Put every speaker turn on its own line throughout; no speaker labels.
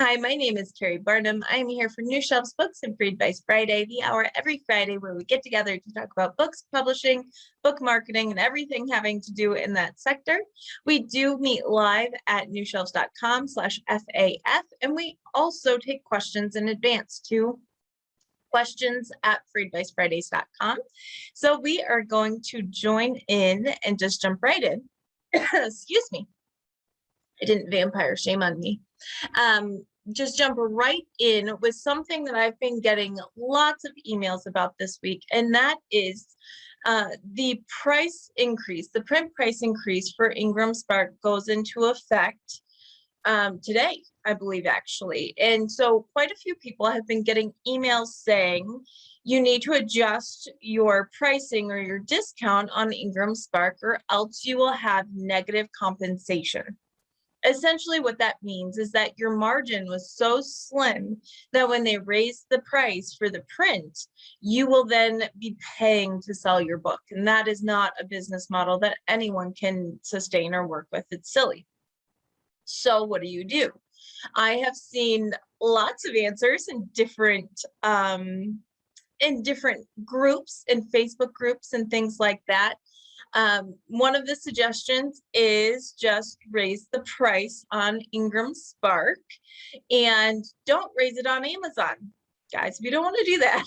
Hi, my name is Keri Barnum. I'm here for New Shelves Books and Free Advice Friday, the hour every Friday where we get together to talk about books, publishing, book marketing, and everything having to do in that sector. We do meet live at newshelves.com/FAF, and we also take questions in advance to questions@freeadvicefridays.com. So we are going to join in and just jump right in. Excuse me. I didn't vampire, shame on me. Just jump right in with something that I've been getting lots of emails about this week, and that is the price increase. The print price increase for Ingram Spark goes into effect today, I believe, actually. And so quite a few people have been getting emails saying you need to adjust your pricing or your discount on Ingram Spark, or else you will have negative compensation. Essentially what that means is that your margin was so slim that when they raise the price for the print, you will then be paying to sell your book. And that is not a business model that anyone can sustain or work with. It's silly. So what do? I have seen lots of answers in different groups, in Facebook groups and things like that. One of the suggestions is just raise the price on Ingram Spark and don't raise it on Amazon. Guys, we don't want to do that.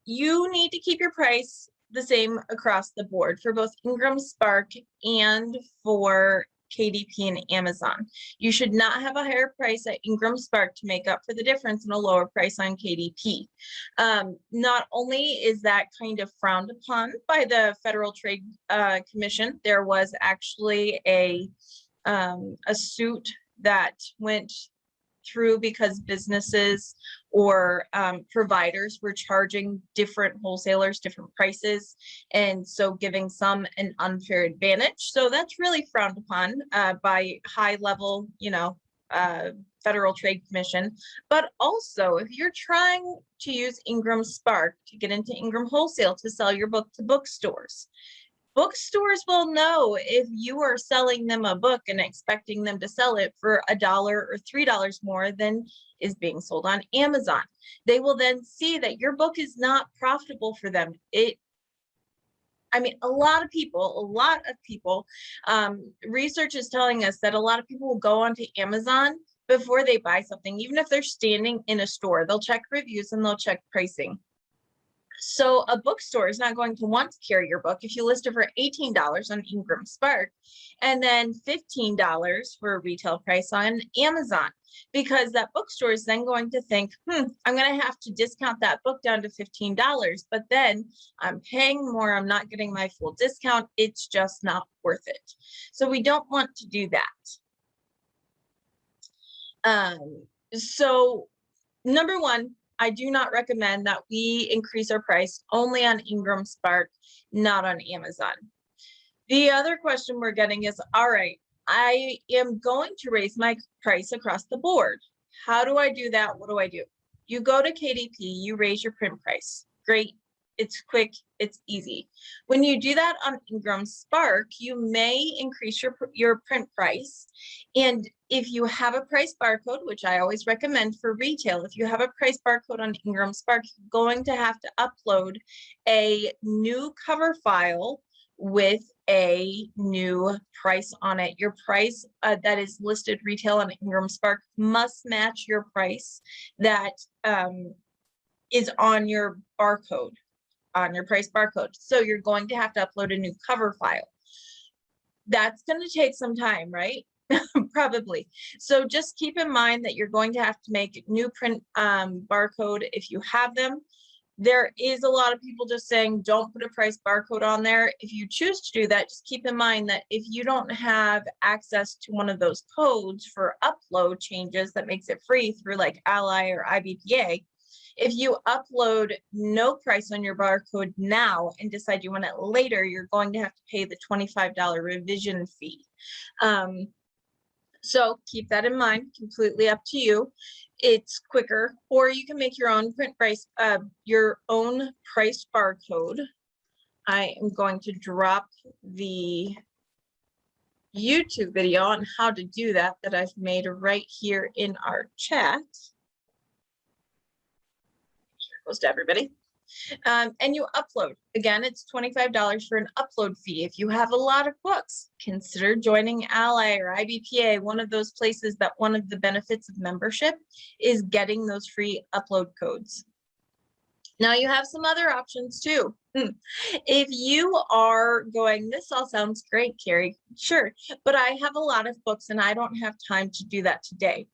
You need to keep your price the same across the board for both Ingram Spark and for KDP and Amazon. You should not have a higher price at Ingram Spark to make up for the difference and a lower price on KDP. Not only is that kind of frowned upon by the Federal Trade Commission, there was actually a suit that went through because businesses or providers were charging different wholesalers different prices, and so giving some an unfair advantage. So that's really frowned upon by high level, Federal Trade Commission. But also, if you're trying to use Ingram Spark to get into Ingram Wholesale to sell your book to bookstores will know if you are selling them a book and expecting them to sell it for $1 or $3 more than is being sold on Amazon. They will then see that your book is not profitable for them. A lot of people, research is telling us that a lot of people will go onto Amazon before they buy something. Even if they're standing in a store, they'll check reviews and they'll check pricing. So a bookstore is not going to want to carry your book if you list it for $18 on Ingram Spark and then $15 for a retail price on Amazon, because that bookstore is then going to think, I'm going to have to discount that book down to $15, but then I'm paying more. I'm not getting my full discount. It's just not worth it. So we don't want to do that. So number one, I do not recommend that we increase our price only on Ingram Spark, not on Amazon. The other question we're getting is, all right, I am going to raise my price across the board. How do I do that? What do I do? You go to KDP, you raise your print price. Great. It's quick, it's easy. When you do that on Ingram Spark, you may increase your print price. And if you have a price barcode, which I always recommend for retail, if you have a price barcode on Ingram Spark, you're going to have to upload a new cover file with a new price on it. Your price that is listed retail on Ingram Spark must match your price that is on your barcode, on your price barcode. So you're going to have to upload a new cover file. That's going to take some time, right? Probably. So just keep in mind that you're going to have to make new print barcode if you have them. There is a lot of people just saying don't put a price barcode on there. If you choose to do that, just keep in mind that if you don't have access to one of those codes for upload changes that makes it free through like Ally or IBPA, if you upload no price on your barcode now and decide you want it later, you're going to have to pay the $25 revision fee. So keep that in mind, completely up to you. It's quicker, or you can make your own print price, your own price barcode. I am going to drop the YouTube video on how to do that I've made right here in our chat. Sure it goes to everybody. And you upload. Again, it's $25 for an upload fee. If you have a lot of books, consider joining Ally or IBPA, one of those places that one of the benefits of membership is getting those free upload codes. Now you have some other options too. If you are going, this all sounds great, Keri, sure, but I have a lot of books and I don't have time to do that today.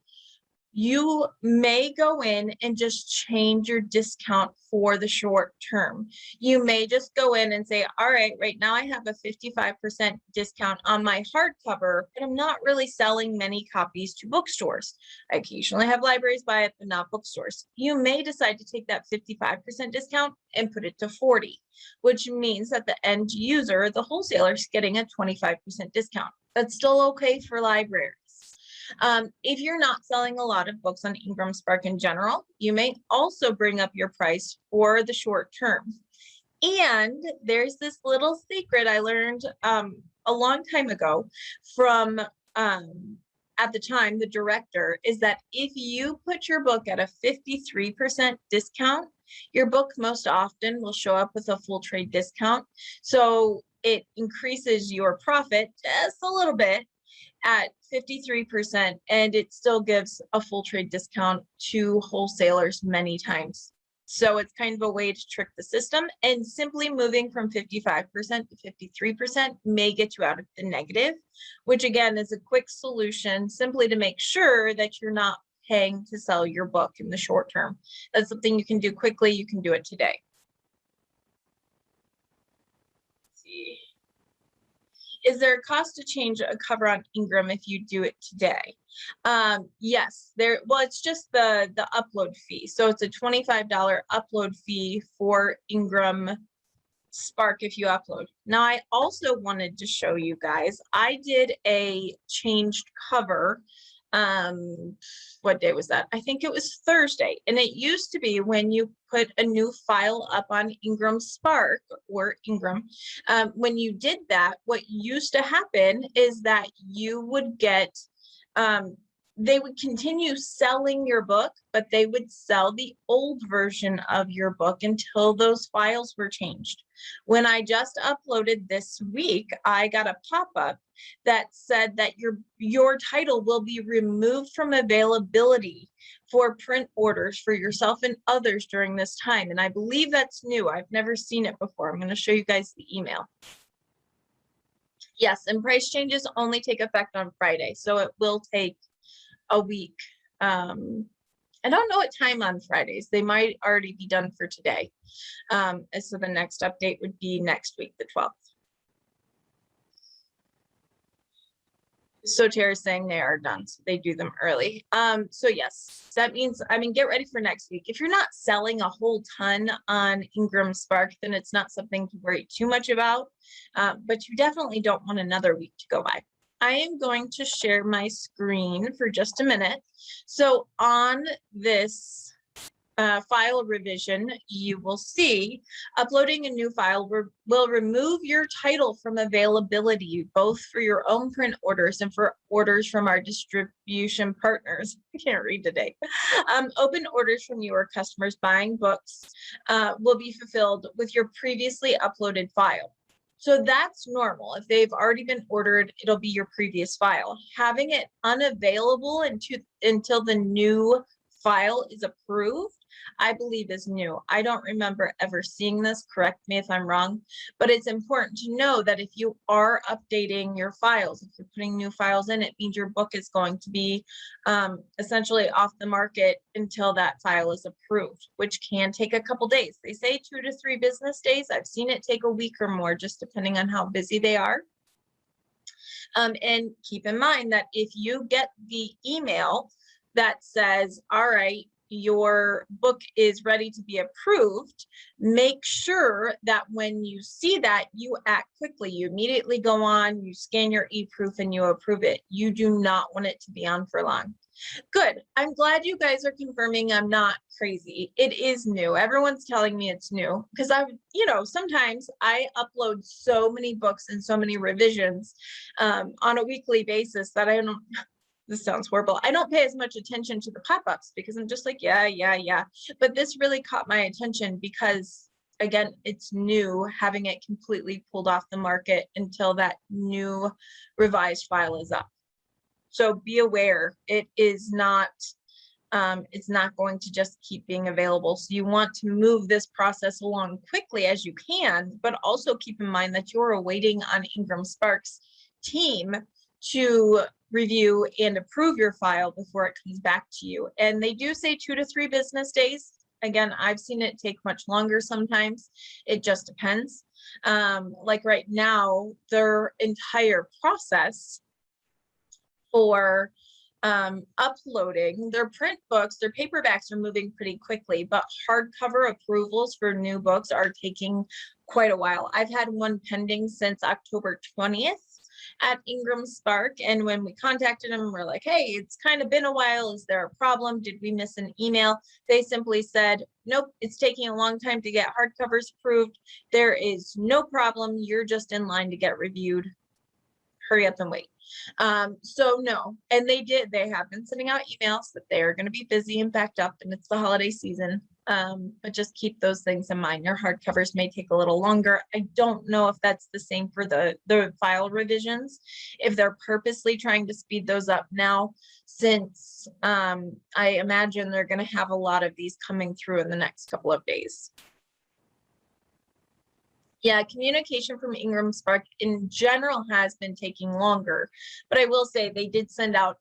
You may go in and just change your discount for the short term. You may just go in and say, all right, right now I have a 55% discount on my hardcover, but I'm not really selling many copies to bookstores. I occasionally have libraries buy it, but not bookstores. You may decide to take that 55% discount and put it to 40, which means that the end user, the wholesaler, is getting a 25% discount. That's still okay for libraries. If you're not selling a lot of books on Ingram Spark in general, you may also bring up your price for the short term. And there's this little secret I learned a long time ago from, at the time, the director, is that if you put your book at a 53% discount, your book most often will show up with a full trade discount. So it increases your profit just a little bit at 53%, and it still gives a full trade discount to wholesalers many times. So it's kind of a way to trick the system, and simply moving from 55% to 53% may get you out of the negative, which again is a quick solution simply to make sure that you're not paying to sell your book in the short term. That's something you can do quickly. You can do it today. Let's see. Is there a cost to change a cover on Ingram if you do it today? Yes, well, it's just the upload fee. So it's a $25 upload fee for Ingram Spark if you upload. Now, I also wanted to show you guys, I did a changed cover. What day was that? I think it was Thursday. And it used to be when you put a new file up on Ingram Spark or Ingram, when you did that, what used to happen is that you would get, they would continue selling your book, but they would sell the old version of your book until those files were changed. When I just uploaded this week, I got a pop-up that said that your title will be removed from availability for print orders for yourself and others during this time. And I believe that's new. I've never seen it before. I'm going to show you guys the email. Yes, and price changes only take effect on Friday, so it will take a week. I don't know what time on Fridays. They might already be done for today. So the next update would be next week, the 12th. So Tara's saying they are done, so they do them early. So yes, that means, I mean, get ready for next week. If you're not selling a whole ton on Ingram Spark, then it's not something to worry too much about, but you definitely don't want another week to go by. I am going to share my screen for just a minute. So on this file revision, you will see uploading a new file will remove your title from availability, both for your own print orders and for orders from our distribution partners. I can't read today. Open orders from your customers buying books will be fulfilled with your previously uploaded file. So that's normal. If they've already been ordered, it'll be your previous file. Having it unavailable until the new file is approved, I believe is new. I don't remember ever seeing this, correct me if I'm wrong, but it's important to know that if you are updating your files, if you're putting new files in, it means your book is going to be essentially off the market until that file is approved, which can take a couple days. They say 2 to 3 business days. I've seen it take a week or more, just depending on how busy they are. And keep in mind that if you get the email that says, all right, your book is ready to be approved, make sure that when you see that, you act quickly. You immediately go on, you scan your e-proof and you approve it. You do not want it to be on for long. Good. I'm glad you guys are confirming I'm not crazy. It is new. Everyone's telling me it's new because sometimes I upload so many books and so many revisions on a weekly basis that I don't, this sounds horrible. I don't pay as much attention to the pop-ups because I'm just like, yeah. But this really caught my attention because, again, it's new, having it completely pulled off the market until that new revised file is up. So be aware, it is not, it's not going to just keep being available. So you want to move this process along quickly as you can, but also keep in mind that you're awaiting on Ingram Spark's team to review and approve your file before it comes back to you. And they do say 2 to 3 business days. Again, I've seen it take much longer sometimes. It just depends. Like right now, their entire process for uploading their print books, their paperbacks are moving pretty quickly, but hardcover approvals for new books are taking quite a while. I've had one pending since October 20th at Ingram Spark. And when we contacted them, we're like, hey, it's kind of been a while. Is there a problem? Did we miss an email? They simply said, nope, it's taking a long time to get hardcovers approved. There is no problem. You're just in line to get reviewed. Hurry up and wait. So no, and they have been sending out emails that they are going to be busy and backed up and it's the holiday season. But just keep those things in mind. Your hardcovers may take a little longer. I don't know if that's the same for the file revisions, if they're purposely trying to speed those up now, since I imagine they're going to have a lot of these coming through in the next couple of days. Yeah, communication from Ingram Spark in general has been taking longer, but I will say they did send out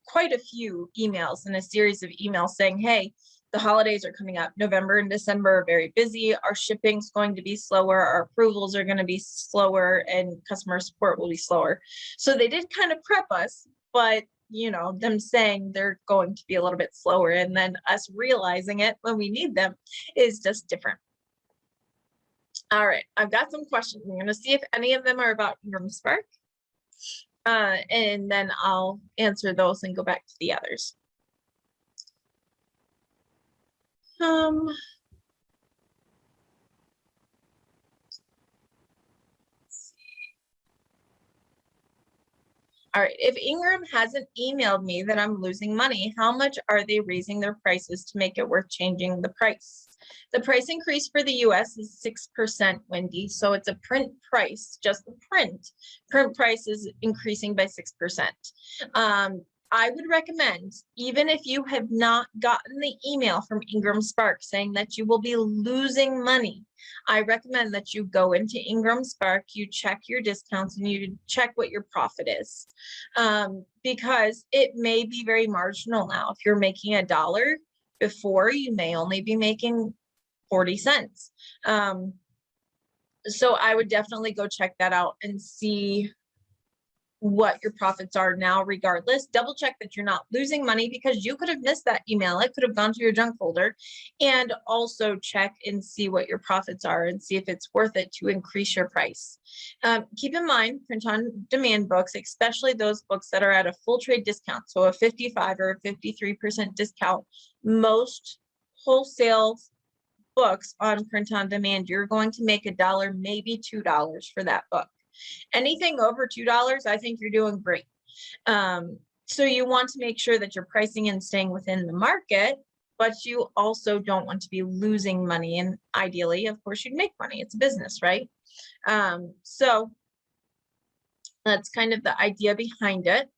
quite a few emails and a series of emails saying, hey, the holidays are coming up. November and December are very busy. Our shipping's going to be slower. Our approvals are going to be slower and customer support will be slower. So they did kind of prep us, but them saying they're going to be a little bit slower and then us realizing it when we need them is just different. All right, I've got some questions. I'm going to see if any of them are about Ingram Spark, and then I'll answer those and go back to the others. All right, if Ingram hasn't emailed me that I'm losing money, how much are they raising their prices to make it worth changing the price? The price increase for the US is 6%, Wendy. So it's a print price, just the print price is increasing by 6%. I would recommend, even if you have not gotten the email from Ingram Spark saying that you will be losing money, I recommend that you go into Ingram Spark, you check your discounts and you check what your profit is, because it may be very marginal now. If you're making $1 before, you may only be making 40 cents. So I would definitely go check that out and see what your profits are now. Regardless, double check that you're not losing money, because you could have missed that email. It could have gone to your junk folder. And also check and see what your profits are and see if it's worth it to increase your price. Keep in mind, print on demand books, especially those books that are at a full trade discount, so a 55 or a 53% discount, most wholesale books on print on demand, you're going to make $1, maybe $2 for that book. Anything over $2, I think you're doing great. So you want to make sure that you're pricing and staying within the market, but you also don't want to be losing money. And ideally, of course, you'd make money. It's a business, right? So that's kind of the idea behind it.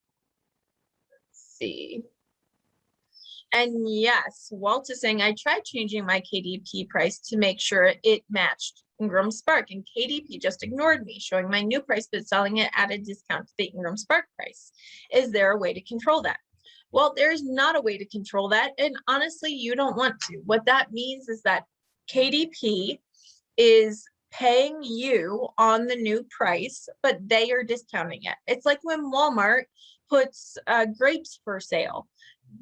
Let's see. And yes, Walt is saying, I tried changing my KDP price to make sure it matched Ingram Spark, and KDP just ignored me, showing my new price but selling it at a discount to the Ingram Spark price. Is there a way to control that? Well, there's not a way to control that, and honestly, you don't want to. What that means is that KDP is paying you on the new price, but they are discounting it. It's like when Walmart puts grapes for sale.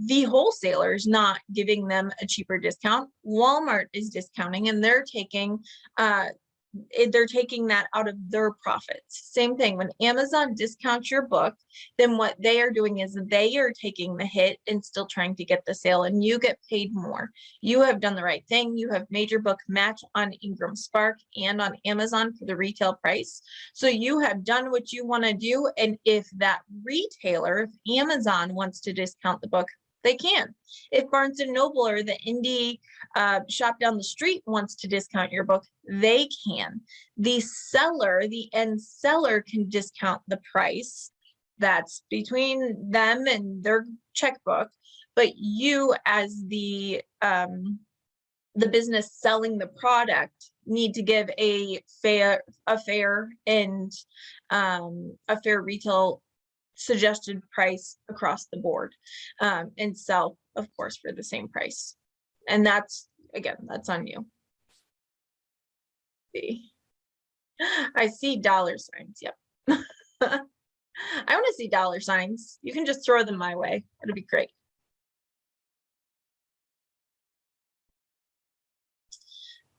the wholesaler's not giving them a cheaper discount. Walmart is discounting, and they're taking that out of their profits. Same thing, when Amazon discounts your book, then what they are doing is they are taking the hit and still trying to get the sale, and you get paid more. You have done the right thing. You have made your book match on Ingram Spark and on Amazon for the retail price. So you have done what you want to do. And if that retailer, if Amazon wants to discount the book, they can. If Barnes and Noble or the indie shop down the street wants to discount your book, they can. The seller, the end seller, can discount the price. That's between them and their checkbook. But you, as the business selling the product, need to give a fair and a fair retail suggested price across the board, and sell, of course, for the same price. And that's, again, that's on you. I see dollar signs. Yep. I want to see dollar signs. You can just throw them my way. It'll be great.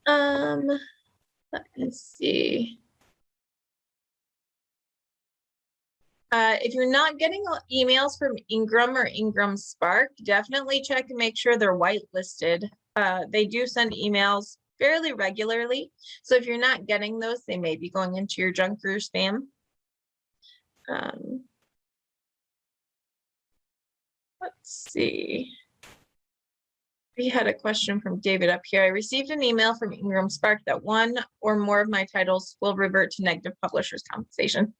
Let me see. If you're not getting emails from Ingram or Ingram Spark, definitely check and make sure they're whitelisted. They do send emails fairly regularly. So if you're not getting those, they may be going into your junk or spam. Let's see. We had a question from David up here. I received an email from Ingram Spark that one or more of my titles will revert to negative publisher's compensation.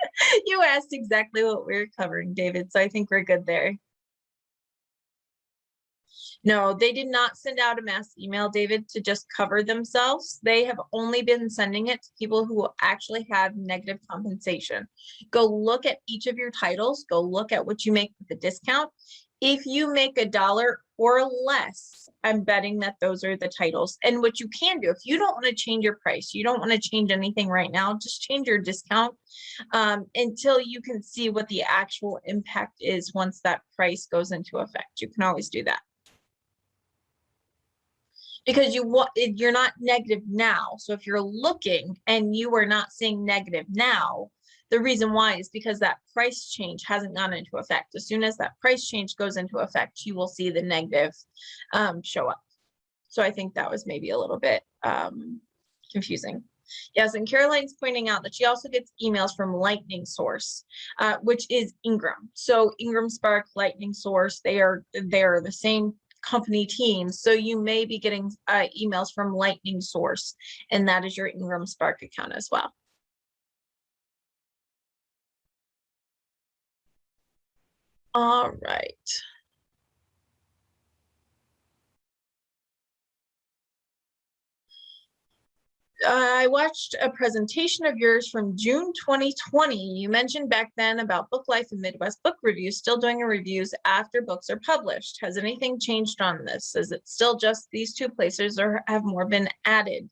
You asked exactly what we're covering, David, so I think we're good there. No, they did not send out a mass email, David, to just cover themselves. They have only been sending it to people who actually have negative compensation. Go look at each of your titles. Go look at what you make with the discount. If you make $1 or less, I'm betting that those are the titles. And what you can do, if you don't want to change your price, you don't want to change anything right now, just change your discount until you can see what the actual impact is once that price goes into effect. You can always do that. Because you're not negative now. So if you're looking and you are not seeing negative now, the reason why is because that price change hasn't gone into effect. As soon as that price change goes into effect, you will see the negative show up. So I think that was maybe a little bit confusing. Yes, and Caroline's pointing out that she also gets emails from Lightning Source, which is Ingram. So Ingram Spark, Lightning Source, they're the same company teams. So you may be getting emails from Lightning Source, and that is your Ingram Spark account as well. All right. I watched a presentation of yours from June 2020. You mentioned back then about Book Life and Midwest Book Review still doing reviews after books are published. Has anything changed on this? Is it still just these two places, or have more been added?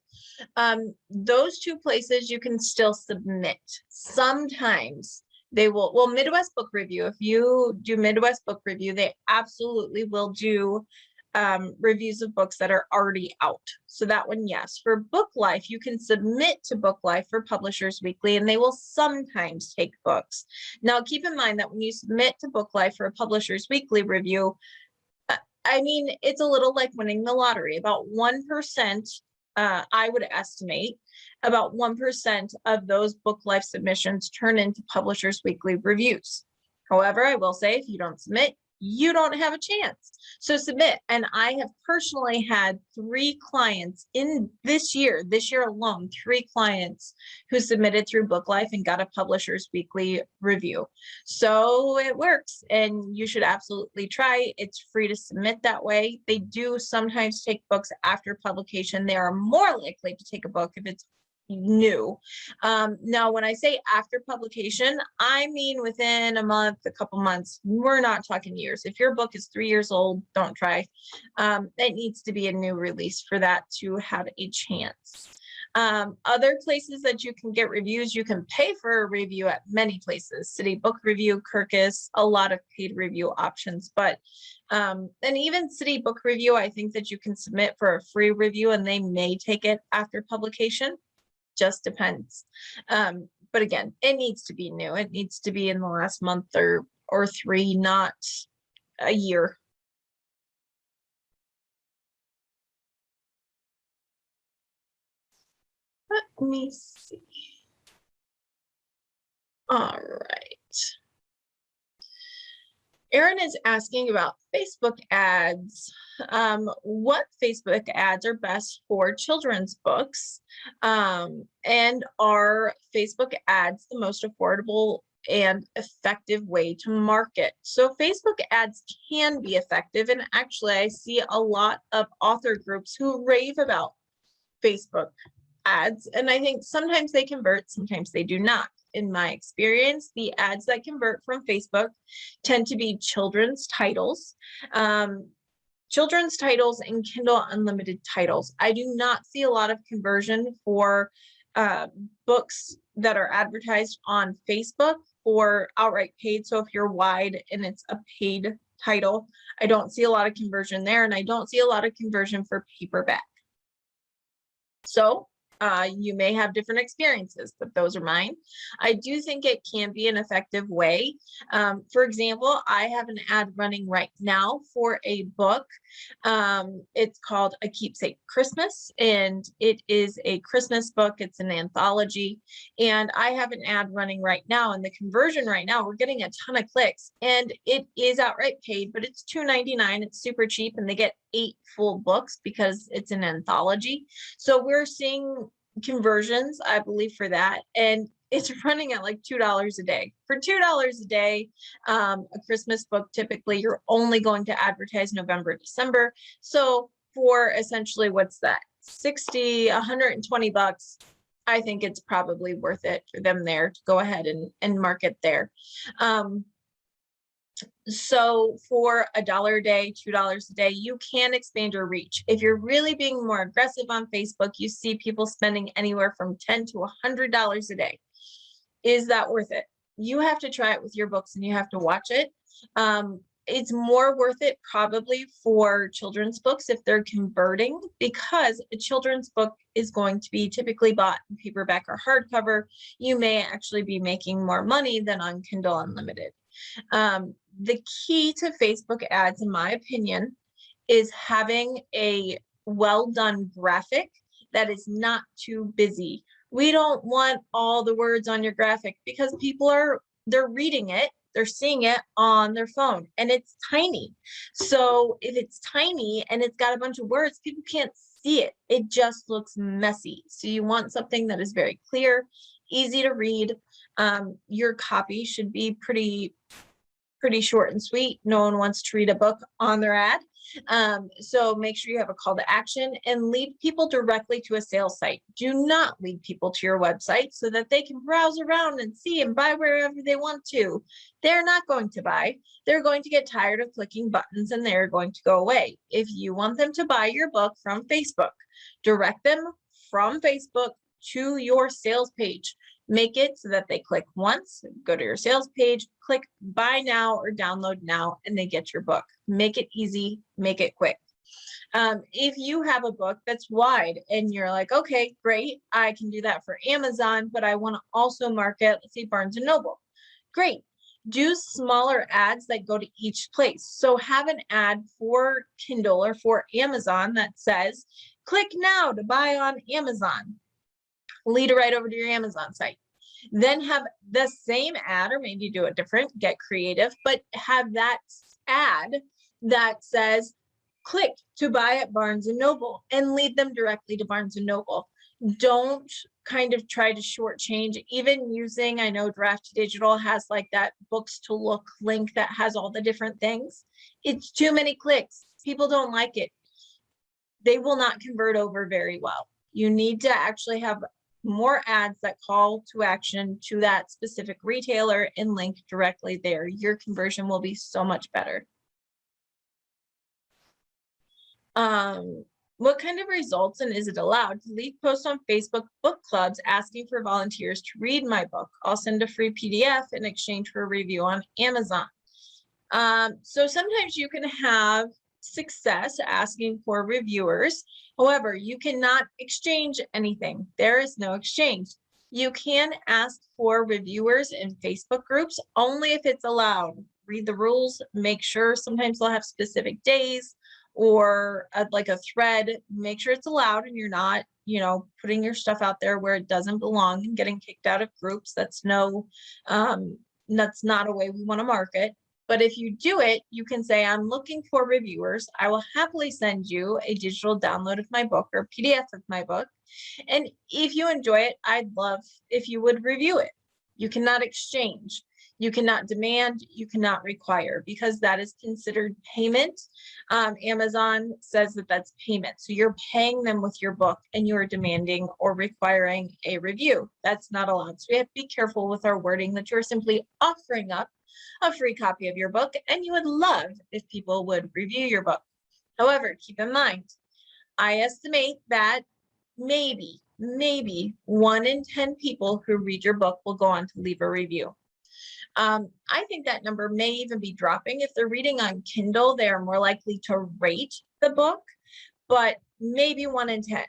Those two places you can still submit. Sometimes they will, well, Midwest Book Review, if you do Midwest Book Review, they absolutely will do reviews of books that are already out. So that one, yes. For Book Life, you can submit to Book Life for Publishers Weekly, and they will sometimes take books. Now, keep in mind that when you submit to Book Life for a Publishers Weekly review, I mean, it's a little like winning the lottery. About 1%, I would estimate, about 1% of those Book Life submissions turn into Publishers Weekly reviews. However, I will say, if you don't submit, you don't have a chance. So submit. And I have personally had 3 clients in this year alone, 3 clients who submitted through Book Life and got a Publishers Weekly review. So it works, and you should absolutely try. It's free to submit that way. They do sometimes take books after publication. They are more likely to take a book if it's new. Now, when I say after publication, I mean within a month, a couple months. We're not talking years. If your book is 3 years old, don't try. It needs to be a new release for that to have a chance. Other places that you can get reviews, you can pay for a review at many places, City Book Review, Kirkus, a lot of paid review options. But and even City Book Review, I think that you can submit for a free review and they may take it after publication. Just depends. But again, it needs to be new. It needs to be in the last month or 3, not a year. Let me see. All right. Erin is asking about Facebook ads. What Facebook ads are best for children's books? And are Facebook ads the most affordable and effective way to market? So Facebook ads can be effective. And actually, I see a lot of author groups who rave about Facebook ads. And I think sometimes they convert, sometimes they do not. In my experience, the ads that convert from Facebook tend to be children's titles, and Kindle Unlimited titles. I do not see a lot of conversion for books that are advertised on Facebook or outright paid. So if you're wide and it's a paid title, I don't see a lot of conversion there, and I don't see a lot of conversion for paperback. So you may have different experiences, but those are mine. I do think it can be an effective way. For example, I have an ad running right now for a book. It's called A Keepsake Christmas, and it is a Christmas book. It's an anthology, and I have an ad running right now, and the conversion right now, we're getting a ton of clicks, and it is outright paid, but it's $2.99. It's super cheap, and they get 8 full books because it's an anthology. So we're seeing conversions, I believe, for that, and it's running at like $2 a day. For $2 a day, a Christmas book, typically you're only going to advertise November, December. So for essentially, what's that, 60, 120 bucks, I think it's probably worth it for them there to go ahead and market there. So for $1 a day, $2 a day, you can expand your reach. If you're really being more aggressive on Facebook, you see people spending anywhere from $10 to $100 a day. Is that worth it? You have to try it with your books and you have to watch it. It's more worth it probably for children's books if they're converting, because a children's book is going to be typically bought in paperback or hardcover. You may actually be making more money than on Kindle Unlimited. The key to Facebook ads, in my opinion, is having a well-done graphic that is not too busy. We don't want all the words on your graphic because people they're reading it, they're seeing it on their phone, and it's tiny. So if it's tiny and it's got a bunch of words, people can't see it. It just looks messy. So you want something that is very clear, easy to read. Your copy should be pretty short and sweet. No one wants to read a book on their ad. So make sure you have a call to action and lead people directly to a sales site. Do not lead people to your website so that they can browse around and see and buy wherever they want to. They're not going to buy. They're going to get tired of clicking buttons and they're going to go away. If you want them to buy your book from Facebook, direct them from Facebook to your sales page. Make it so that they click once, go to your sales page, click buy now or download now, and they get your book. Make it easy, make it quick. If you have a book that's wide and you're like, okay, great, I can do that for Amazon, but I want to also market, let's say Barnes and Noble. Great. Do smaller ads that go to each place. So have an ad for Kindle or for Amazon that says, click now to buy on Amazon. Lead it right over to your Amazon site. Then have the same ad, or maybe do it different, get creative, but have that ad that says, click to buy at Barnes and Noble, and lead them directly to Barnes and Noble. Don't kind of try to shortchange. Even using, I know Draft Digital has like that books to look link that has all the different things. It's too many clicks. People don't like it. They will not convert over very well. You need to actually have more ads that call to action to that specific retailer and link directly there. Your conversion will be so much better. What kind of results, and is it allowed to leave posts on Facebook book clubs asking for volunteers to read my book? I'll send a free PDF in exchange for a review on Amazon. So sometimes you can have success asking for reviewers. However, you cannot exchange anything. There is no exchange. You can ask for reviewers in Facebook groups only if it's allowed. Read the rules, make sure. Sometimes they'll have specific days or like a thread. Make sure it's allowed and you're not, putting your stuff out there where it doesn't belong and getting kicked out of groups. That's not a way we want to market. But if you do it, you can say, I'm looking for reviewers. I will happily send you a digital download of my book or PDF of my book. And if you enjoy it, I'd love if you would review it. You cannot exchange. You cannot demand, you cannot require, because that is considered payment. Amazon says that that's payment. So you're paying them with your book and you're demanding or requiring a review. That's not allowed. So we have to be careful with our wording that you're simply offering up a free copy of your book and you would love if people would review your book. However, keep in mind, I estimate that maybe 1 in 10 people who read your book will go on to leave a review. I think that number may even be dropping. If they're reading on Kindle, they are more likely to rate the book, but maybe 1 in 10.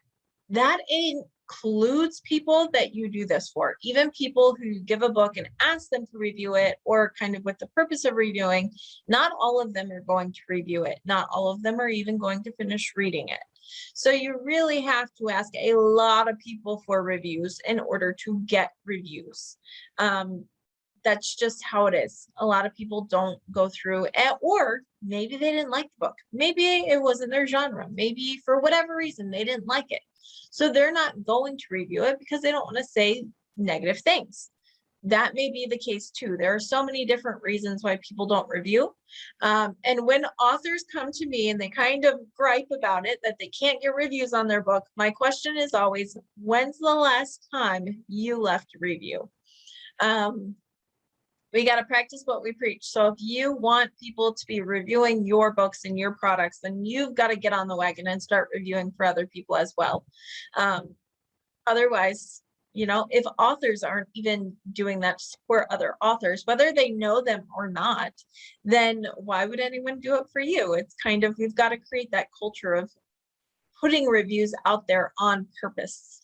That includes people that you do this for, even people who give a book and ask them to review it, or kind of with the purpose of reviewing. Not all of them are going to review it. Not all of them are even going to finish reading it. So you really have to ask a lot of people for reviews in order to get reviews. That's just how it is. A lot of people don't go through it, or maybe they didn't like the book. Maybe it wasn't their genre. Maybe for whatever reason, they didn't like it. So they're not going to review it because they don't want to say negative things. That may be the case too. There are so many different reasons why people don't review. And when authors come to me and they kind of gripe about it, that they can't get reviews on their book, my question is always, when's the last time you left a review? We got to practice what we preach. So if you want people to be reviewing your books and your products, then you've got to get on the wagon and start reviewing for other people as well. Otherwise, if authors aren't even doing that to support other authors, whether they know them or not, then why would anyone do it for you? It's kind of, we've got to create that culture of putting reviews out there on purpose.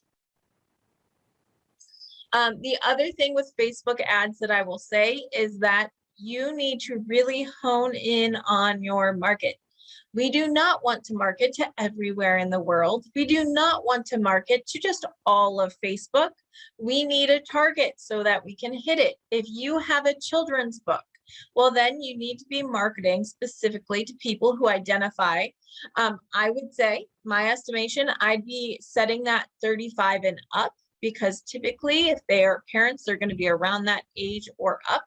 The other thing with Facebook ads that I will say is that you need to really hone in on your market. We do not want to market to everywhere in the world. We do not want to market to just all of Facebook. We need a target so that we can hit it. If you have a children's book, well, then you need to be marketing specifically to people who identify. I would say, my estimation, I'd be setting that 35 and up, because typically if they are parents, they're going to be around that age or up.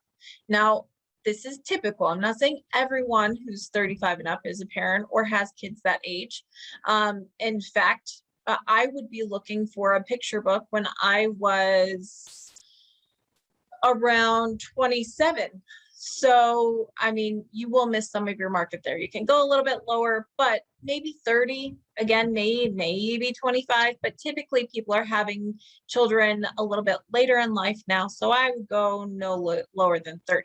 Now, this is typical. I'm not saying everyone who's 35 and up is a parent or has kids that age. In fact, I would be looking for a picture book when I was around 27. So, I mean, you will miss some of your market there. You can go a little bit lower, but maybe 30, again, maybe 25, but typically people are having children a little bit later in life now. So I would go no lower than 30.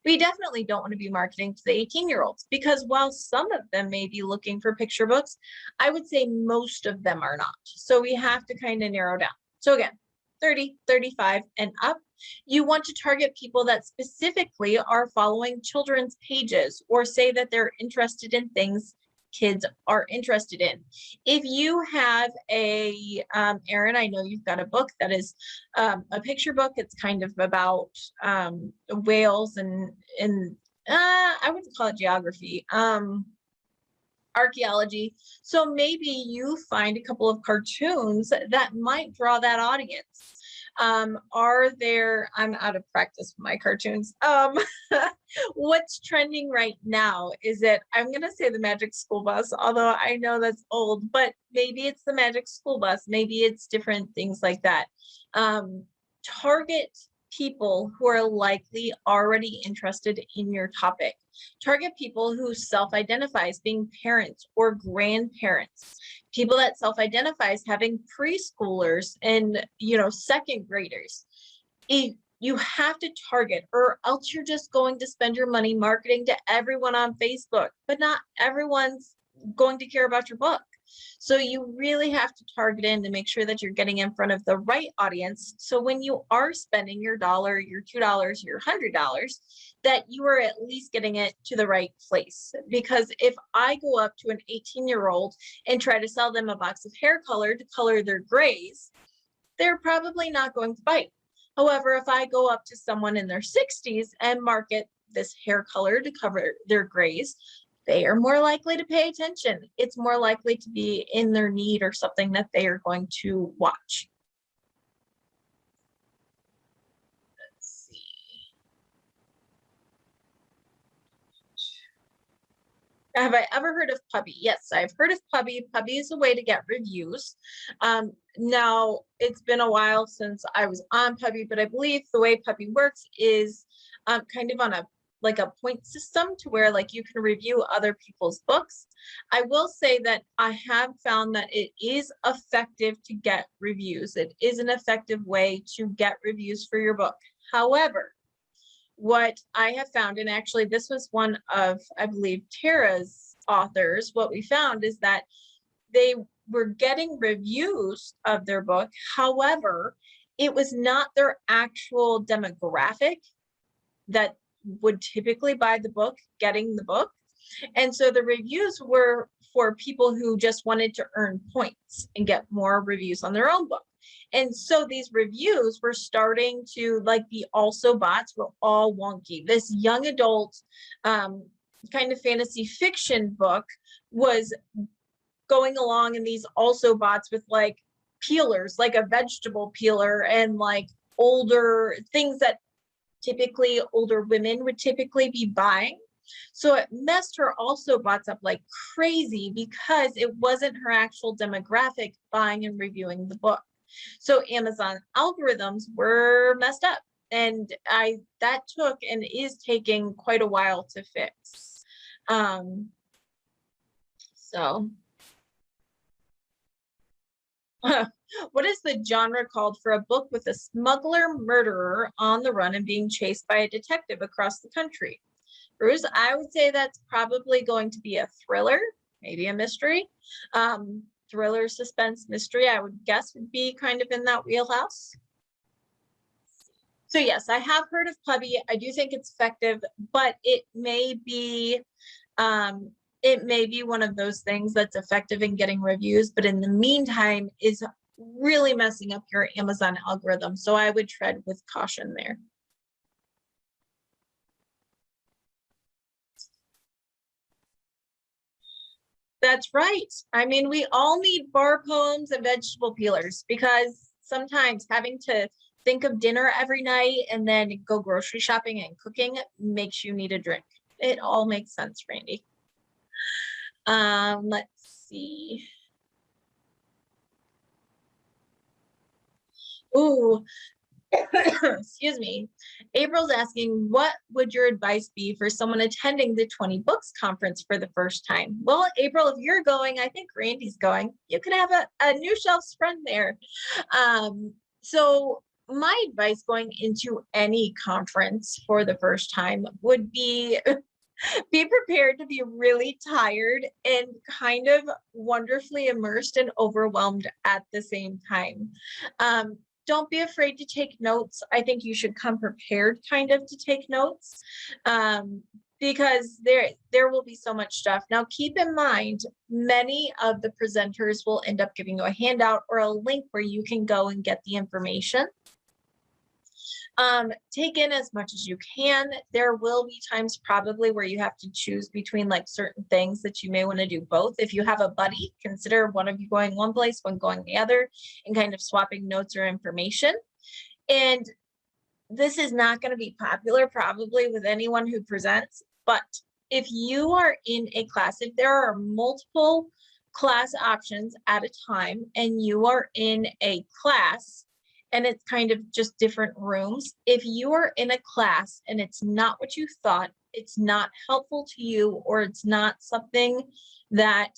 We definitely don't want to be marketing to the 18-year-olds, because while some of them may be looking for picture books, I would say most of them are not. So we have to kind of narrow down. So again, 30, 35 and up. You want to target people that specifically are following children's pages or say that they're interested in things kids are interested in. If you have a, Erin, I know you've got a book that is a picture book. It's kind of about whales and I wouldn't call it geography, archaeology. So maybe you find a couple of cartoons that might draw that audience. Are there, I'm out of practice with my cartoons. What's trending right now? Is it, I'm going to say the Magic School Bus, although I know that's old, but maybe it's the Magic School Bus. Maybe it's different things like that. Target people who are likely already interested in your topic. Target people who self-identify as being parents or grandparents, people that self-identify as having preschoolers and, second graders. You have to target, or else you're just going to spend your money marketing to everyone on Facebook, but not everyone's going to care about your book. So you really have to target in to make sure that you're getting in front of the right audience. So when you are spending your $1, your $2, your $100, that you are at least getting it to the right place. Because if I go up to an 18-year-old and try to sell them a box of hair color to color their grays, they're probably not going to bite. However, if I go up to someone in their 60s and market this hair color to cover their grays, they are more likely to pay attention. It's more likely to be in their need or something that they are going to watch. Let's see. Have I ever heard of Puppy? Yes, I've heard of Puppy. Puppy is a way to get reviews. Now, it's been a while since I was on Puppy, but I believe the way Puppy works is kind of on a point system to where you can review other people's books. I will say that I have found that it is effective to get reviews. It is an effective way to get reviews for your book. However, what I have found, and actually this was one of, I believe, Tara's authors, what we found is that they were getting reviews of their book. However, it was not their actual demographic that would typically buy the book, getting the book. And so the reviews were for people who just wanted to earn points and get more reviews on their own book. And so these reviews were starting to, the also bots were all wonky. This young adult kind of fantasy fiction book was going along in these also bots with peelers, like a vegetable peeler, and older things that typically older women would typically be buying. So it messed her also bots up like crazy because it wasn't her actual demographic buying and reviewing the book. So Amazon algorithms were messed up, and that took and is taking quite a while to fix. What is the genre called for a book with a smuggler murderer on the run and being chased by a detective across the country? Bruce, I would say that's probably going to be a thriller, maybe a mystery. Thriller, suspense, mystery, I would guess would be kind of in that wheelhouse. So yes, I have heard of Puppy. I do think it's effective, but it may be one of those things that's effective in getting reviews, but in the meantime is really messing up your Amazon algorithm. So I would tread with caution there. That's right. I mean, we all need bar poems and vegetable peelers, because sometimes having to think of dinner every night and then go grocery shopping and cooking makes you need a drink. It all makes sense, Randy. Let's see. Ooh, excuse me. April's asking, what would your advice be for someone attending the 20 Books conference for the first time? Well, April, if you're going, I think Randy's going. You can have a new shelves friend there. So my advice going into any conference for the first time would be be prepared to be really tired and kind of wonderfully immersed and overwhelmed at the same time. Don't be afraid to take notes. I think you should come prepared kind of to take notes, because there will be so much stuff. Now, keep in mind, many of the presenters will end up giving you a handout or a link where you can go and get the information. Take in as much as you can. There will be times probably where you have to choose between certain things that you may want to do both. If you have a buddy, consider one of you going one place, one going the other, and kind of swapping notes or information. And this is not going to be popular probably with anyone who presents, but if you are in a class, if there are multiple class options at a time and you are in a class and it's kind of just different rooms. If you are in a class and it's not what you thought, it's not helpful to you, or it's not something that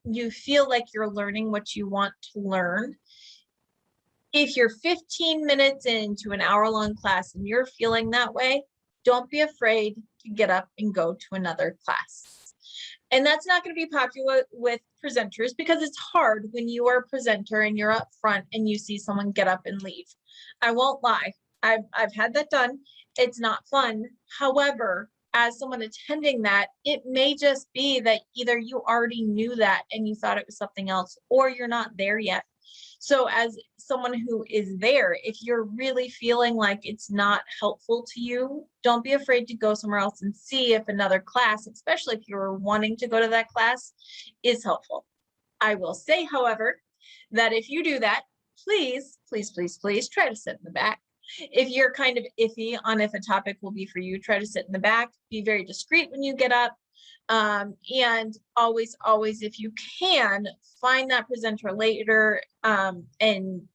you feel like you're learning what you want to learn, if you're 15 minutes into an hour-long class and you're feeling that way, don't be afraid to get up and go to another class. And that's not going to be popular with presenters, because it's hard when you are a presenter and you're up front and you see someone get up and leave. I won't lie. I've had that done. It's not fun. However, as someone attending that, it may just be that either you already knew that and you thought it was something else, or you're not there yet. So as someone who is there, if you're really feeling like it's not helpful to you, don't be afraid to go somewhere else and see if another class, especially if you're wanting to go to that class, is helpful. I will say, however, that if you do that, please, please, please, please try to sit in the back. If you're kind of iffy on if a topic will be for you, try to sit in the back. Be very discreet when you get up. And always, if you can, find that presenter later, and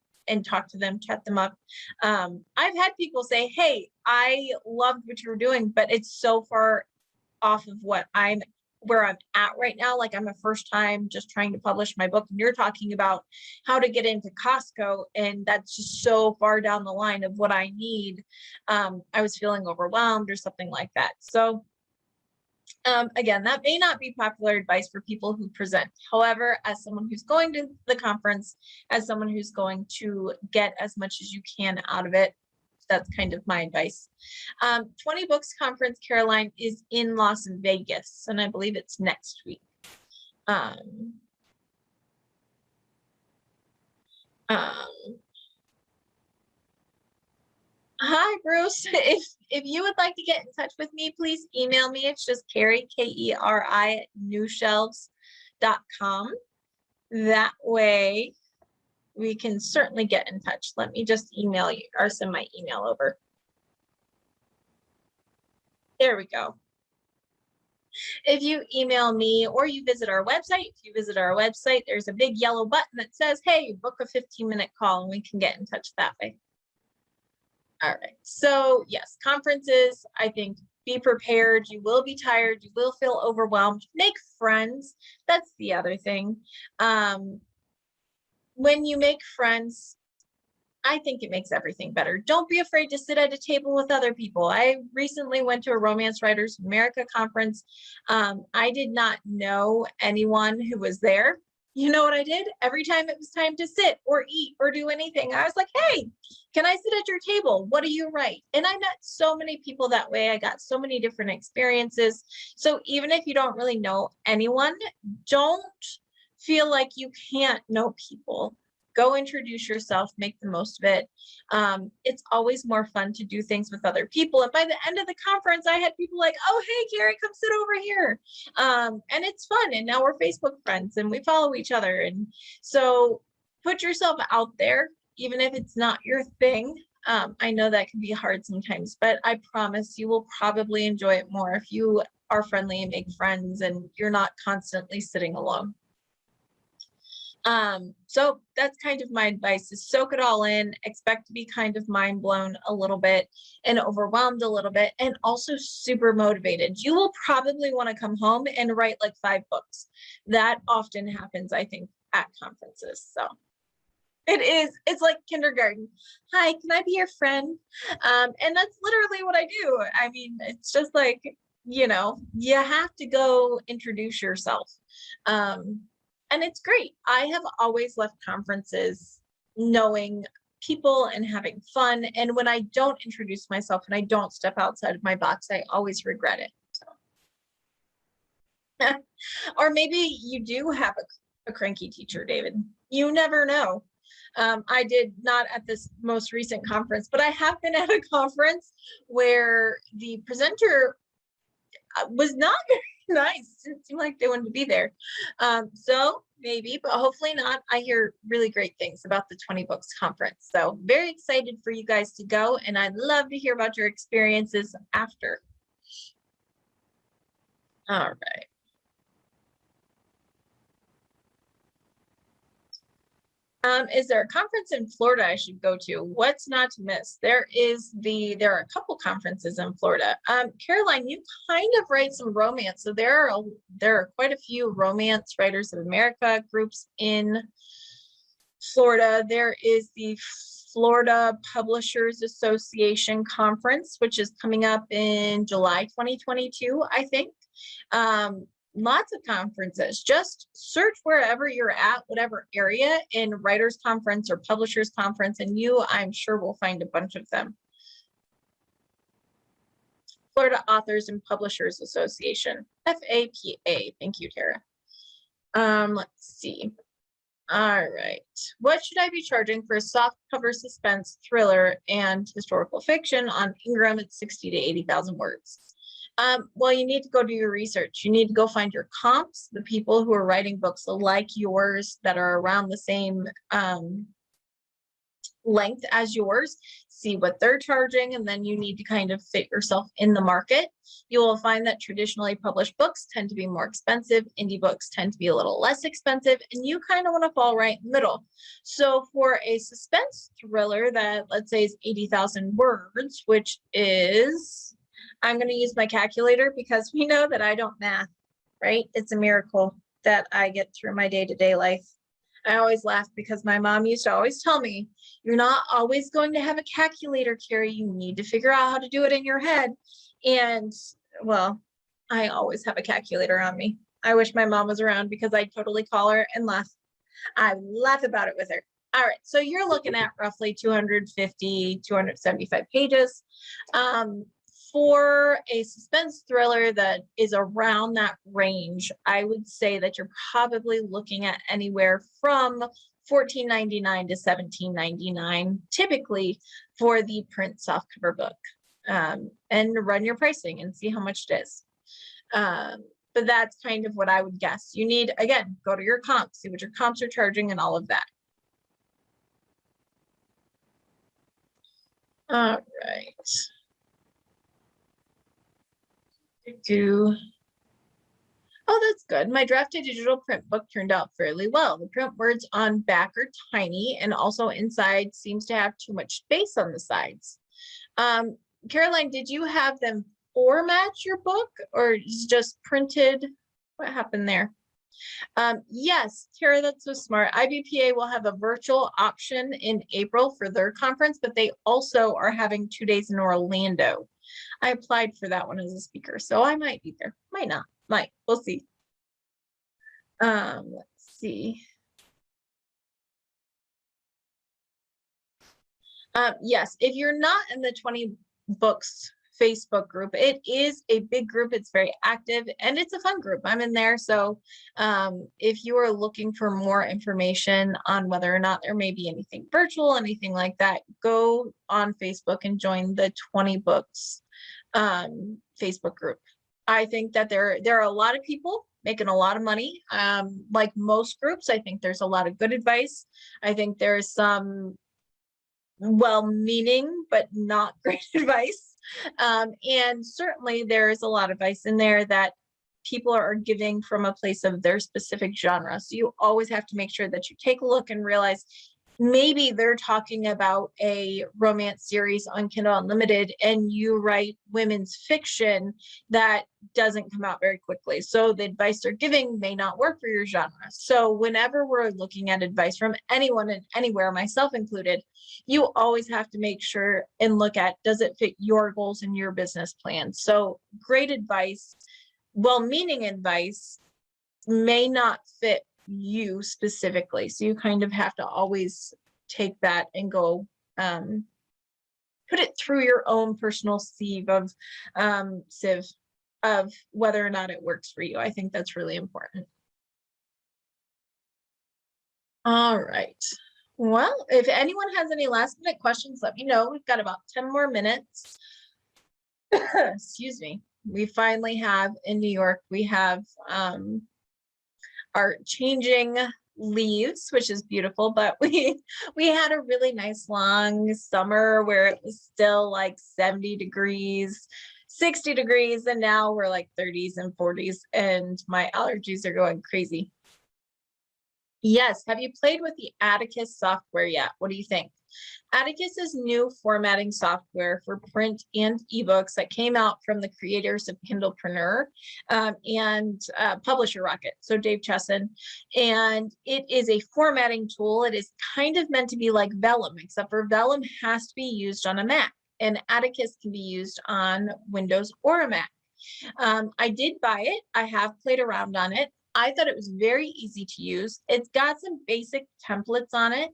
talk to them, chat them up. I've had people say, hey, I loved what you were doing, but it's so far off of where I'm at right now. Like, I'm a first time just trying to publish my book, and you're talking about how to get into Costco, and that's just so far down the line of what I need. I was feeling overwhelmed or something like that. So again, that may not be popular advice for people who present. However, as someone who's going to the conference, as someone who's going to get as much as you can out of it, that's kind of my advice. 20 Books Conference, Caroline, is in Las Vegas, and I believe it's next week. Hi, Bruce. If you would like to get in touch with me, please email me. It's just Keri, Keri, newshelves.com. That way we can certainly get in touch. Let me just email you or send my email over. There we go. If you email me or you visit our website, there's a big yellow button that says, hey, book a 15-minute call, and we can get in touch that way. All right. So yes, conferences, I think, be prepared. You will be tired. You will feel overwhelmed. Make friends. That's the other thing. When you make friends, I think it makes everything better. Don't be afraid to sit at a table with other people. I recently went to a Romance Writers America conference. I did not know anyone who was there. You know what I did? Every time it was time to sit or eat or do anything, I was like, hey, can I sit at your table? What do you write? And I met so many people that way. I got so many different experiences. So even if you don't really know anyone, don't feel like you can't know people. Go introduce yourself, make the most of it. It's always more fun to do things with other people. And by the end of the conference, I had people like, oh, hey, Keri, come sit over here. And it's fun. And now we're Facebook friends and we follow each other. And so put yourself out there, even if it's not your thing. I know that can be hard sometimes, but I promise you will probably enjoy it more if you are friendly and make friends and you're not constantly sitting alone. So that's kind of my advice, is soak it all in, expect to be kind of mind blown a little bit and overwhelmed a little bit, and also super motivated. You will probably want to come home and write like 5 books. That often happens, I think, at conferences. So it's like kindergarten. Hi, can I be your friend? And that's literally what I do. I mean, it's just like, you have to go introduce yourself. And it's great. I have always left conferences knowing people and having fun. And when I don't introduce myself and I don't step outside of my box, I always regret it. So. Or maybe you do have a cranky teacher, David. You never know. I did not at this most recent conference, but I have been at a conference where the presenter was not very nice. It seemed like they wanted to be there. So maybe, but hopefully not. I hear really great things about the 20 Books Conference. So very excited for you guys to go. And I'd love to hear about your experiences after. All right. Is there a conference in Florida I should go to? What's not to miss? There are a couple conferences in Florida. Caroline, you kind of write some romance. So there are quite a few Romance Writers of America groups in Florida. There is the Florida Publishers Association conference, which is coming up in July 2022, I think. Lots of conferences. Just search wherever you're at, whatever area, in Writers Conference or Publishers Conference, and I'm sure, will find a bunch of them. Florida Authors and Publishers Association, FAPA. Thank you, Tara. Let's see. All right. What should I be charging for a soft cover suspense thriller and historical fiction on Ingram at 60 to 80,000 words? Well, you need to go do your research. You need to go find your comps, the people who are writing books like yours that are around the same length as yours, see what they're charging, and then you need to kind of fit yourself in the market. You will find that traditionally published books tend to be more expensive, indie books tend to be a little less expensive, and you kind of want to fall right in the middle. So for a suspense thriller that, let's say, is 80,000 words, which is, I'm going to use my calculator because we know that I don't math, right? It's a miracle that I get through my day-to-day life. I always laugh because my mom used to always tell me, you're not always going to have a calculator, Keri. You need to figure out how to do it in your head. And well, I always have a calculator on me. I wish my mom was around because I'd totally call her and laugh. I laugh about it with her. All right, so you're looking at roughly 250, 275 pages. For a suspense thriller that is around that range, I would say that you're probably looking at anywhere from $14.99 to $17.99, typically for the print softcover book. And run your pricing and see how much it is. But that's kind of what I would guess. You need, again, go to your comps, see what your comps are charging and all of that. All right. Oh, that's good. My drafted digital print book turned out fairly well. The print words on back are tiny, and also inside seems to have too much space on the sides. Caroline, did you have them format your book or just printed? What happened there? Yes, Tara, that's so smart. IBPA will have a virtual option in April for their conference, but they also are having 2 days in Orlando. I applied for that one as a speaker, so I might be there. Might not. Might. We'll see. Let's see. Yes, if you're not in the 20 Books Facebook group, it is a big group. It's very active and it's a fun group. I'm in there. So if you are looking for more information on whether or not there may be anything virtual, anything like that, go on Facebook and join the 20 Books Facebook group. I think that there are a lot of people making a lot of money. Like most groups, I think there's a lot of good advice. I think there's some well-meaning but not great advice. And certainly there's a lot of advice in there that people are giving from a place of their specific genre. So you always have to make sure that you take a look and realize maybe they're talking about a romance series on Kindle Unlimited and you write women's fiction that doesn't come out very quickly. So the advice they're giving may not work for your genre. So whenever we're looking at advice from anyone and anywhere, myself included, you always have to make sure and look at, does it fit your goals and your business plan? So great advice, well-meaning advice may not fit you specifically. So you kind of have to always take that and go put it through your own personal sieve of whether or not it works for you. I think that's really important. All right. Well, if anyone has any last minute questions, let me know. We've got about 10 more minutes. Excuse me. We finally have in New York, we have are changing leaves, which is beautiful, but we had a really nice long summer where it was still like 70 degrees, 60 degrees, and now we're like 30s and 40s, and my allergies are going crazy. Yes. Have you played with the Atticus software yet? What do you think? Atticus is new formatting software for print and ebooks that came out from the creators of Kindlepreneur and Publisher Rocket, so Dave Chesson. And it is a formatting tool. It is kind of meant to be like Vellum, except for Vellum has to be used on a Mac, and Atticus can be used on Windows or a Mac. I did buy it. I have played around on it. I thought it was very easy to use. It's got some basic templates on it,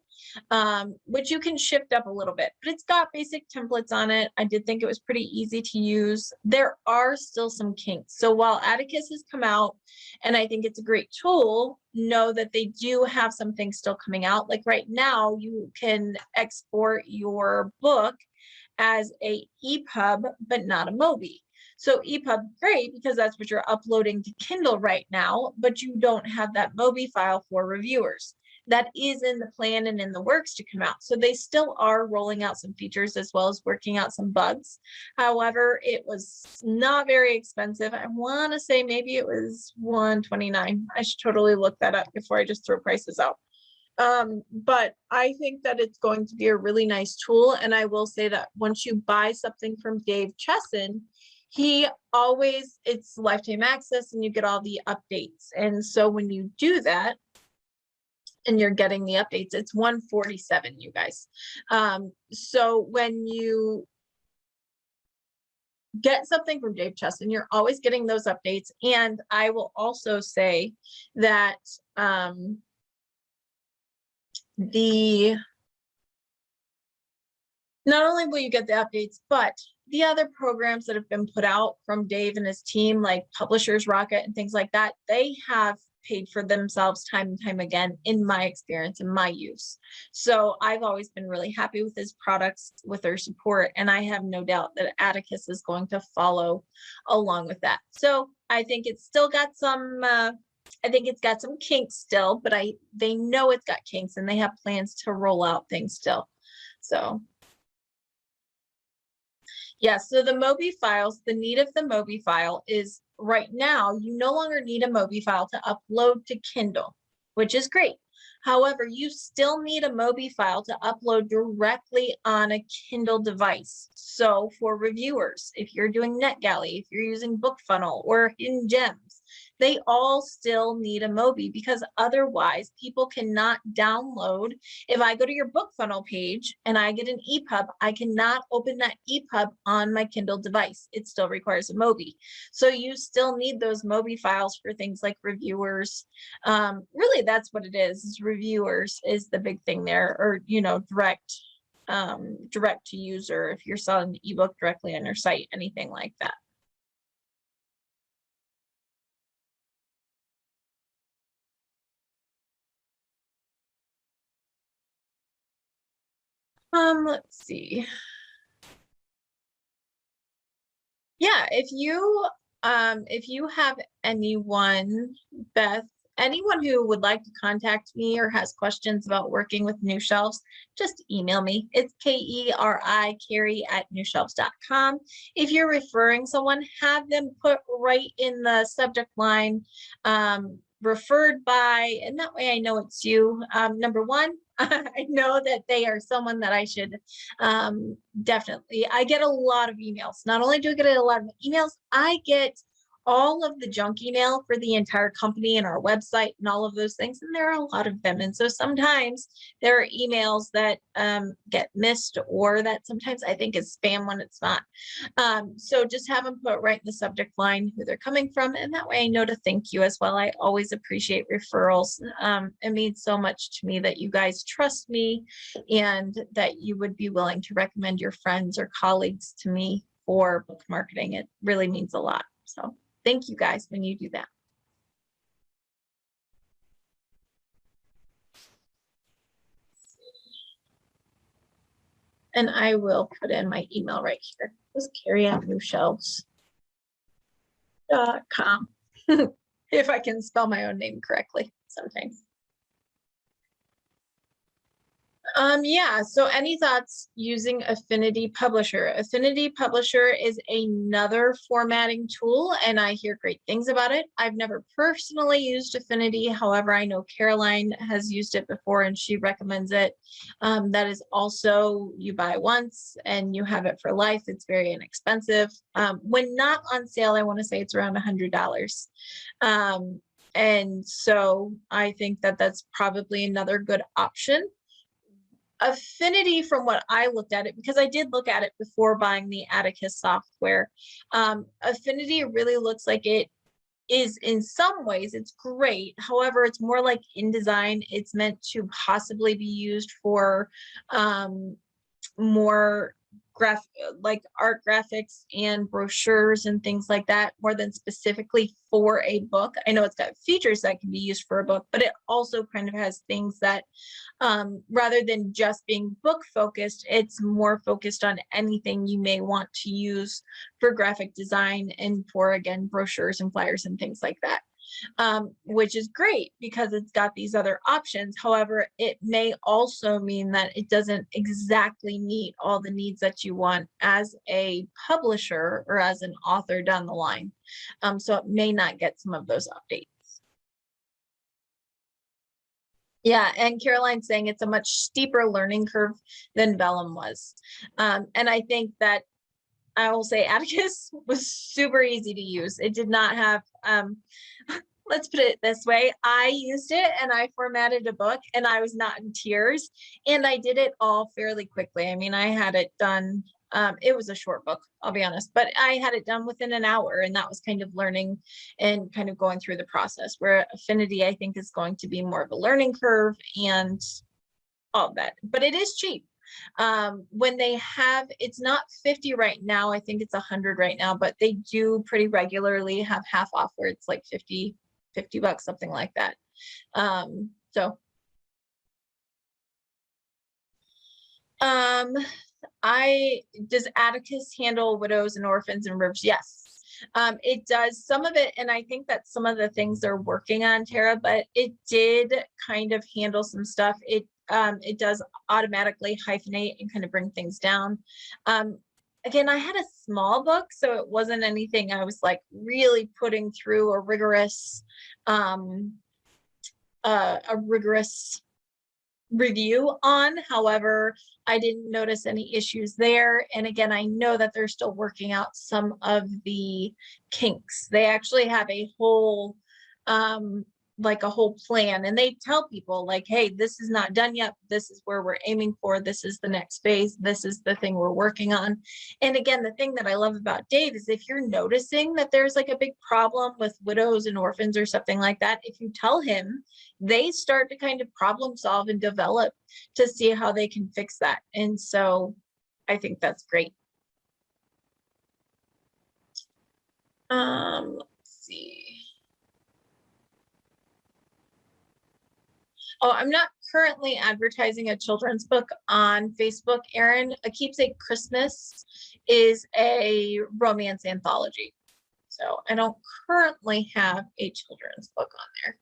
which you can shift up a little bit, but it's got basic templates on it. I did think it was pretty easy to use. There are still some kinks. So while Atticus has come out, and I think it's a great tool, know that they do have some things still coming out. Like right now, you can export your book as a EPUB, but not a Mobi. So EPUB, great, because that's what you're uploading to Kindle right now, but you don't have that Mobi file for reviewers. That is in the plan and in the works to come out. So they still are rolling out some features as well as working out some bugs. However, it was not very expensive. I want to say maybe it was $129. I should totally look that up before I just throw prices out. But I think that it's going to be a really nice tool. And I will say that once you buy something from Dave Chesson, he always, it's lifetime access and you get all the updates. And so when you do that and you're getting the updates, it's $147, you guys. So when you get something from Dave Chesson, you're always getting those updates. And I will also say that not only will you get the updates, but the other programs that have been put out from Dave and his team, like Publishers Rocket and things like that, they have paid for themselves time and time again in my experience and my use. So I've always been really happy with his products, with their support, and I have no doubt that Atticus is going to follow along with that. So I think it's still got some I think it's got some kinks still, but they know it's got kinks and they have plans to roll out things still. So yeah, so the Mobi files, the need of the Mobi file is right now, you no longer need a Mobi file to upload to Kindle, which is great. However, you still need a Mobi file to upload directly on a Kindle device. So for reviewers, if you're doing NetGalley, if you're using BookFunnel or Hidden Gems, they all still need a Mobi because otherwise people cannot download. If I go to your BookFunnel page and I get an EPUB, I cannot open that EPUB on my Kindle device. It still requires a Mobi. So you still need those Mobi files for things like reviewers. Really, that's what it is reviewers is the big thing there, or, you know, direct to user, if you're selling the ebook directly on your site, anything like that. Let's see. Yeah, if you have anyone, Beth, anyone who would like to contact me or has questions about working with New Shelves, just email me. It's Keri at newshelves.com. If you're referring someone, have them put right in the subject line, referred by, and that way I know it's you. Number one, I know that they are someone that I should definitely. I get a lot of emails. Not only do I get a lot of emails, I get all of the junk email for the entire company and our website and all of those things. And there are a lot of them. And so sometimes there are emails that get missed, or that sometimes I think is spam when it's not. So just have them put right in the subject line who they're coming from. And that way I know to thank you as well. I always appreciate referrals. It means so much to me that you guys trust me and that you would be willing to recommend your friends or colleagues to me for book marketing. It really means a lot. So thank you guys when you do that. And I will put in my email right here. It's Keri@newshelves.com. If I can spell my own name correctly sometimes. Yeah, so any thoughts using Affinity Publisher? Affinity Publisher is another formatting tool, and I hear great things about it. I've never personally used Affinity. However, I know Caroline has used it before and she recommends it. That is also, you buy once and you have it for life. It's very inexpensive. When not on sale, I want to say it's around $100. And so I think that that's probably another good option. Affinity, from what I looked at it, because I did look at it before buying the Atticus software, Affinity really looks like it is, in some ways it's great. However, it's more like InDesign. It's meant to possibly be used for more like art graphics and brochures and things like that, more than specifically for a book. I know it's got features that can be used for a book, but it also kind of has things that rather than just being book focused, it's more focused on anything you may want to use for graphic design and for, again, brochures and flyers and things like that. Which is great because it's got these other options. However, it may also mean that it doesn't exactly meet all the needs that you want as a publisher or as an author down the line. So it may not get some of those updates. Yeah, and Caroline's saying it's a much steeper learning curve than Vellum was. And I think that I will say Atticus was super easy to use. It did not have, let's put it this way. I used it and I formatted a book and I was not in tears, and I did it all fairly quickly. I mean, I had it done. It was a short book, I'll be honest, but I had it done within an hour, and that was kind of learning and kind of going through the process, where Affinity, I think, is going to be more of a learning curve and all that, but it is cheap. When they have, it's not 50 right now, I think it's 100 right now, but they do pretty regularly have half off where it's like 50 bucks, something like that. So does Atticus handle widows and orphans and ribs? Yes, it does some of it, and I think that some of the things they're working on, Tara, but it did kind of handle some stuff. It does automatically hyphenate and kind of bring things down. Again, I had a small book, so it wasn't anything I was like really putting through a rigorous review on. However, I didn't notice any issues there. And again, I know that they're still working out some of the kinks. They actually have a whole like a whole plan, and they tell people like, hey, this is not done yet, this is where we're aiming for, this is the next phase, this is the thing we're working on. And again, the thing that I love about Dave is if you're noticing that there's like a big problem with widows and orphans or something like that, if you tell him, they start to kind of problem solve and develop to see how they can fix that. And so I think that's great. Let's see. Oh, I'm not currently advertising a children's book on Facebook, Erin. A Keepsake Christmas is a romance anthology. So I don't currently have a children's book on there.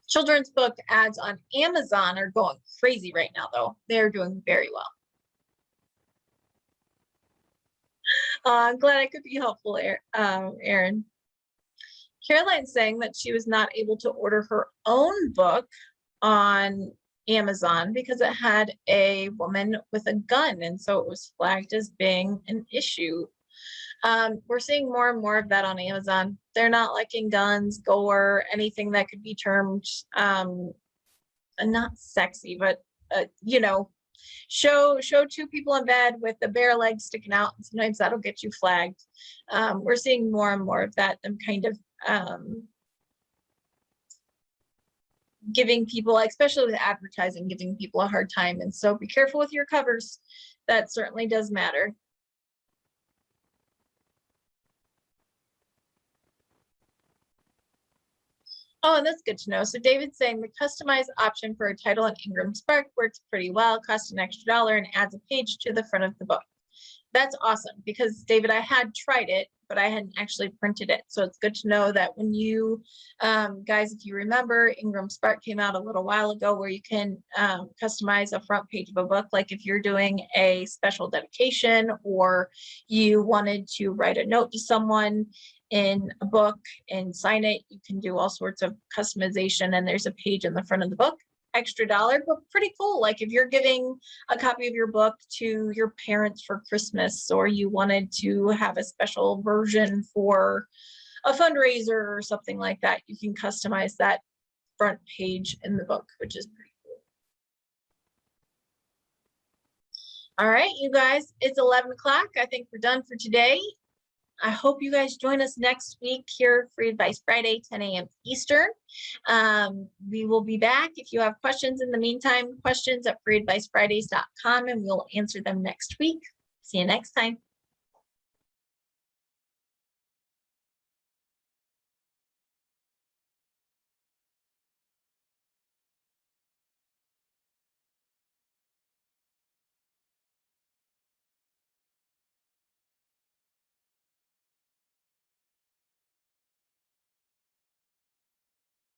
Children's book ads on Amazon are going crazy right now, though. They're doing very well. I'm glad I could be helpful, Erin. Caroline's saying that she was not able to order her own book on Amazon because it had a woman with a gun, and so it was flagged as being an issue. We're seeing more and more of that on Amazon. They're not liking guns, gore, anything that could be termed not sexy, but you know, show two people in bed with the bare legs sticking out, and sometimes that'll get you flagged. We're seeing more and more of that, them kind of giving people, especially with advertising, giving people a hard time. And so be careful with your covers. That certainly does matter. Oh, and that's good to know. So David's saying the customized option for a title in Ingram Spark works pretty well, costs an extra $1 and adds a page to the front of the book. That's awesome, because David, I had tried it, but I hadn't actually printed it. So it's good to know that when you, guys, if you remember, Ingram Spark came out a little while ago where you can customize a front page of a book. Like if you're doing a special dedication or you wanted to write a note to someone in a book and sign it, you can do all sorts of customization, and there's a page in the front of the book. Extra $1, but pretty cool. Like if you're giving a copy of your book to your parents for Christmas, or you wanted to have a special version for a fundraiser or something like that, you can customize that front page in the book, which is pretty cool. All right, you guys, it's 11 o'clock. I think we're done for today. I hope you guys join us next week here, Free Advice Friday, 10 a.m. Eastern. We will be back. If you have questions in the meantime, questions at freeadvicefridays.com, and we'll answer them next week. See you next time.